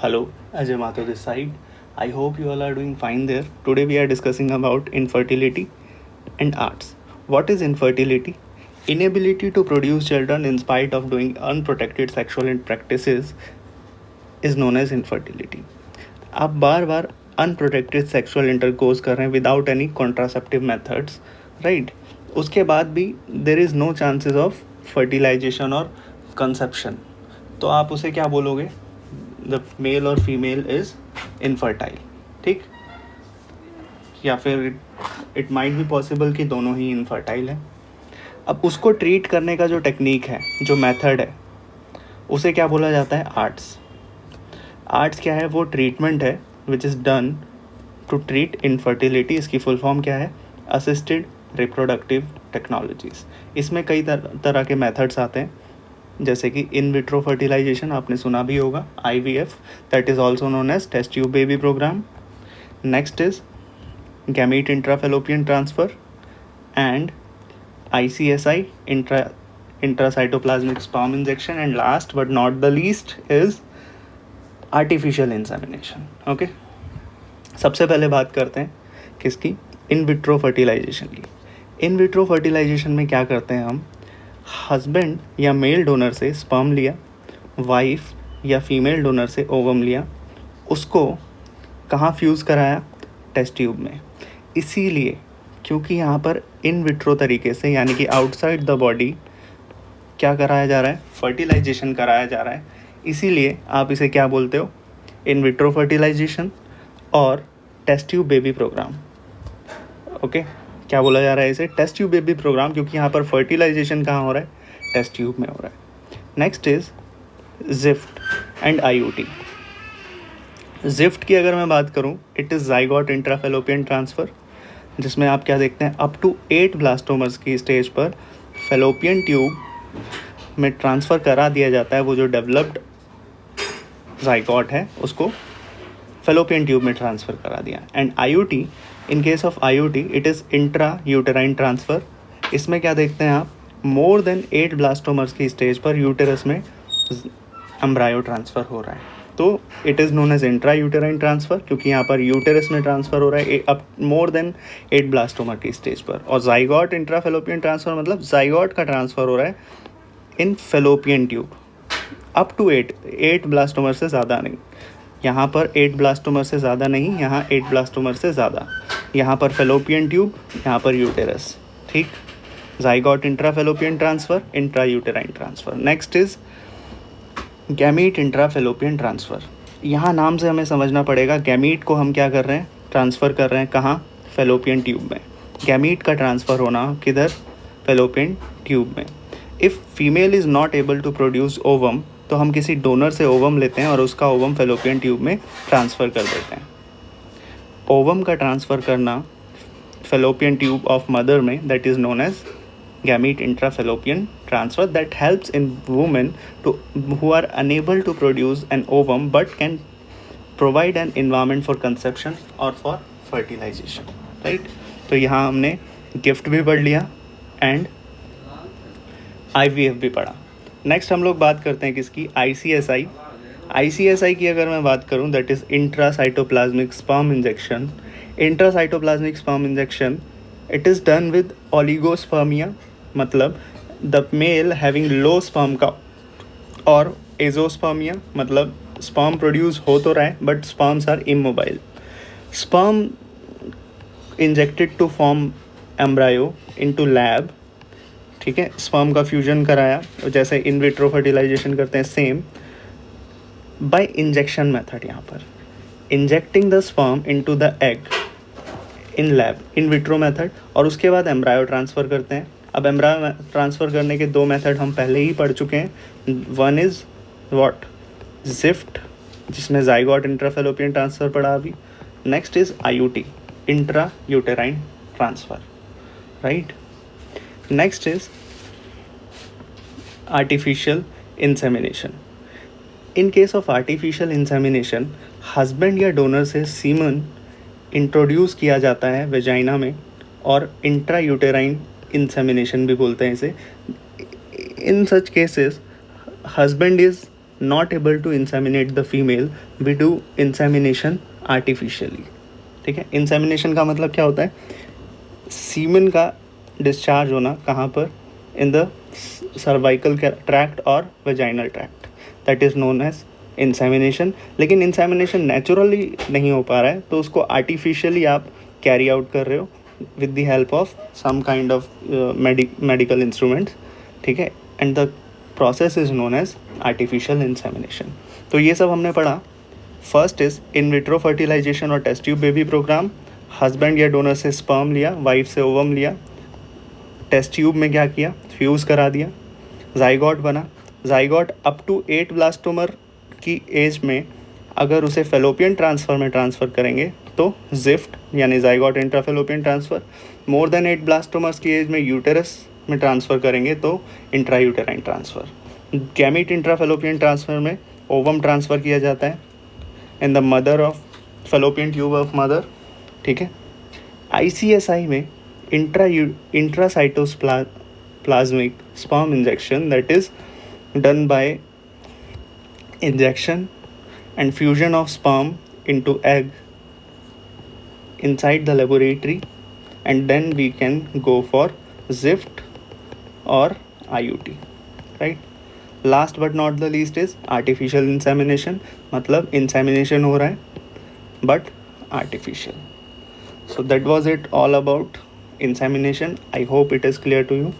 Hello, Ajay Mathur this side. I hope you all are doing fine there. Today we are discussing about infertility and arts. What is infertility? Inability to produce children in spite of doing unprotected sexual practices is known as infertility. आप बार बार unprotected sexual intercourse कर रहे हैं without any contraceptive methods, right? उसके बाद भी there is no chances of fertilization और कंसेप्शन, तो आप उसे क्या बोलोगे? द मेल और फीमेल इज़ इनफर्टाइल, ठीक? या फिर इट माइट भी पॉसिबल कि दोनों ही इनफर्टाइल हैं. अब उसको ट्रीट करने का जो टेक्निक है, जो मेथड है, उसे क्या बोला जाता है? आर्ट्स. आर्ट्स क्या है? वो ट्रीटमेंट है which is done to treat infertility. इसकी फुल फॉर्म क्या है? Assisted reproductive technologies. इसमें कई तरह के मेथड्स आते हैं, जैसे कि इन विट्रो फर्टिलाइजेशन, आपने सुना भी होगा, IVF, that is also known as test tube baby program. Next is gamete intrafallopian transfer and ICSI, intracytoplasmic sperm injection, and last but not the least is artificial insemination. Okay, सबसे पहले बात करते हैं किसकी? इन विट्रो फर्टिलाइजेशन की. इन vitro fertilisation में क्या करते हैं हम? हस्बैंड या मेल डोनर से स्पर्म लिया, वाइफ या फीमेल डोनर से ओवम लिया, उसको कहाँ फ्यूज़ कराया? टेस्ट ट्यूब में. इसीलिए क्योंकि यहाँ पर इन विट्रो तरीके से, यानी कि आउटसाइड द बॉडी, क्या कराया जा रहा है? फर्टिलाइजेशन कराया जा रहा है. इसीलिए आप इसे क्या बोलते हो? इन विट्रो फर्टिलाइजेशन और test tube baby program. Okay, क्या बोला जा रहा है इसे? टेस्ट ट्यूब बेबी प्रोग्राम, क्योंकि यहाँ पर फर्टिलाइजेशन कहाँ हो रहा है? टेस्ट ट्यूब में हो रहा है. Next is gift and IUT. Gift की अगर मैं बात करूँ, it is zygote intrafallopian transfer, जिसमें आप क्या देखते हैं? अप टू 8 ब्लास्टोमर्स की स्टेज पर फेलोपियन ट्यूब में ट्रांसफ़र करा दिया जाता है. वो जो डेवलप्ड ज़ाइगोट है उसको फेलोपियन ट्यूब में ट्रांसफ़र करा दिया. And IUT, in case of IUT it is intra uterine transfer. इसमें क्या देखते हैं आप? मोर देन 8 ब्लास्टोमर्स की स्टेज पर यूटेरस में एम्ब्रायो ट्रांसफ़र हो रहा है, तो it is known as intra uterine transfer, क्योंकि यहाँ पर यूटेरस में ट्रांसफ़र हो रहा है अब मोर देन 8 ब्लास्टोमर की स्टेज पर. और ज़ाइगोट इंट्राफेलोपियन ट्रांसफ़र मतलब ज़ाइगोट का ट्रांसफ़र हो रहा है in fallopian tube up to 8 blastomere से ज़्यादा नहीं. यहाँ पर 8 ब्लास्टोमर से ज़्यादा नहीं, यहाँ 8 ब्लास्टोमर से ज़्यादा. यहाँ पर फेलोपियन ट्यूब, यहाँ पर यूटेरस, ठीक? Zygote intrafallopian transfer, intra uterine transfer. Next is gamete intrafallopian transfer. यहाँ नाम से हमें समझना पड़ेगा, गैमीट को हम क्या कर रहे हैं? ट्रांसफ़र कर रहे हैं कहाँ? फेलोपियन ट्यूब में. गैमीट का ट्रांसफ़र होना किधर? फेलोपियन ट्यूब में. If female is not able to produce ovum, तो हम किसी डोनर से ओवम लेते हैं और उसका ओवम फेलोपियन ट्यूब में ट्रांसफ़र कर देते हैं. ओवम का ट्रांसफ़र करना फेलोपियन ट्यूब ऑफ मदर में, that is known as gamete intrafallopian transfer. That helps in women who are unable to produce an ovum but can provide an environment for conception or for fertilization, right? तो यहाँ हमने gift भी पढ़ लिया and IVF भी पढ़ा. Next हम लोग बात करते हैं किसकी? ICSI. ICSI की अगर मैं बात करूँ, that is intracytoplasmic sperm injection. Intracytoplasmic sperm injection, it is done with oligospermia, मतलब the male having low sperm count, और एजोस्पर्मिया, मतलब स्पर्म प्रोड्यूस हो तो रहा है but sperms are immobile. Sperm injected to form embryo into lab, ठीक है? Sperm का फ्यूजन कराया, जैसे इन विट्रो फर्टिलाइजेशन करते हैं, सेम बाय इंजेक्शन मेथड. यहाँ पर injecting the sperm into the egg in lab, in vitro method, और उसके बाद एम्ब्रायो ट्रांसफ़र करते हैं. अब एम्ब्रायो ट्रांसफ़र करने के 2 मेथड हम पहले ही पढ़ चुके हैं. One is what? जिफ्ट, जिसमें ज़ाइगोट इंट्राफेलोपियन ट्रांसफ़र पढ़ा अभी. Next is IUT, intra uterine transfer, right? Next is artificial insemination. In case of artificial insemination, husband या डोनर से सीमन इंट्रोड्यूस किया जाता है वेजाइना में, और इंट्रा यूटेराइन इंसेमिनेशन भी बोलते हैं इसे. In such cases husband is not able to inseminate the female, we do insemination artificially. ठीक है, इंसेमिनेशन का मतलब क्या होता है? सीमेन का डिस्चार्ज होना कहाँ पर? इन द सर्वाइकल ट्रैक्ट और vaginal tract, that is known as insemination. लेकिन इंसेमिनेशन नेचुरली नहीं हो पा रहा है, तो उसको आर्टिफिशियली आप कैरी आउट कर रहे हो with the help of some kind of medical instruments. ठीक है, and the process is known as artificial insemination. तो ये सब हमने पढ़ा. First is in vitro fertilisation और test tube baby programme. Husband या डोनर से स्पर्म लिया, वाइफ से ओवम लिया, टेस्ट ट्यूब में क्या किया? फ्यूज़ करा दिया, जाइगोट बना. जाइगोट अप टू 8 ब्लास्टोमर की एज में अगर उसे फेलोपियन ट्रांसफ़र में ट्रांसफ़र करेंगे तो जिफ्ट यानी जाइगोट इंट्राफेलोपियन ट्रांसफ़र. मोर देन 8 ब्लास्टोमर्स की एज में यूटेरस में ट्रांसफ़र करेंगे तो intra uterine transfer. Gamete intrafallopian transfer में ओवम ट्रांसफ़र किया जाता है in the mother of fallopian tube of mother. ठीक है, ICSI में intracytoplasmic sperm injection, that is done by injection and fusion of sperm into egg inside the laboratory, and then we can go for ZIFT or IUT, right? Last but not the least is artificial insemination. मतलब insemination हो रहा है but artificial. So that was it all about insemination. I hope it is clear to you.